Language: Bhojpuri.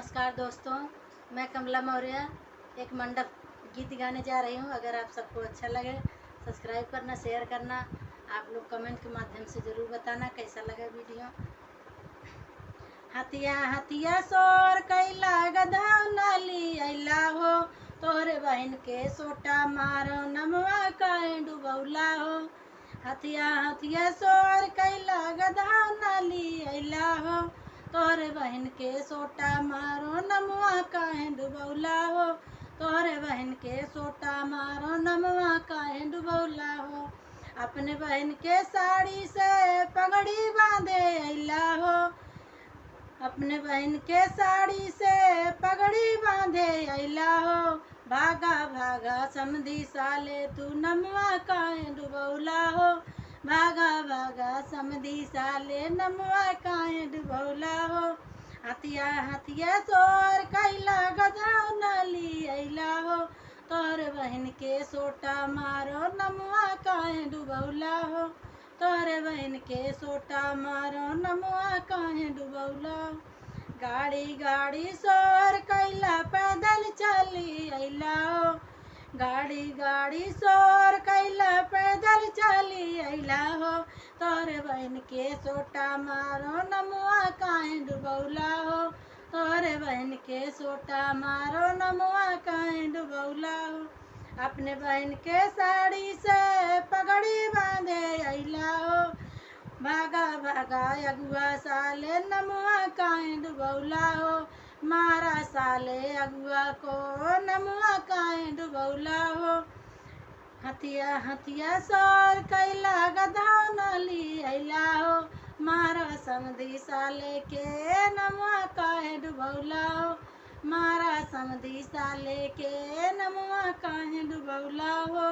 नमस्कार दोस्तों, मैं कमला मौर्य एक मंडप गीत गाने जा रही हूँ। अगर आप सबको अच्छा लगे सब्सक्राइब करना, शेयर करना। आप लोग कमेंट के माध्यम से ज़रूर बताना कैसा लगा वीडियो। हथिया हथिया सोर कैला गधा नाली अला हो, तोहरे बहन के सोटा मारो नमवा काहे डुबौला हो। हथिया हथिया सोर कैला गधा नाली अला हो, तोहरे बहन के सोटा मारो नमवा काहे डुबौला हो। तोहरे बहन के सोटा मारो नमवा काहे डुबौला हो। अपने बहन के साड़ी से पगड़ी बांधे अला हो, अपने बहन के साड़ी से पगड़ी बांधे अला हो। भागा भागा समधी साले तू नमवा काहे डुबौला हो। भागा भागा समधी साले नमवा काहे डुबौला हो। हथिया हथिया सोर कैला गधा नाली अला हो, तोहरे बहन के सोटा मारो नमवा काहे डुबौला हो। तोहरे बहन के सोटा मारो नमवा काहे डुबौला हो। गाड़ी गाड़ी सोर कैला पैदल चली अला हो, गाड़ी गाड़ी सोर कैला पैदल चली अला हो। तोहरे बहन के सोटा मारो नमवा काहे डुबौला हो। तोहरे बहन के सोटा मारो नमवा काहे डुबौला हो। अपने बहन के साड़ी से पगड़ी बांधे अला हो, भागा भागा अगुआ साले नमवा काहे डुबौला हो। मारा साले अगुआ को नमवा काहे डुबौला हो। हथिया हथिया सोर कैला गधा नाली अला हो, मारा समधी साले के नमवा काहे डुबौला हो। मारा समधी साले के नमवा काहे डुबौला हो।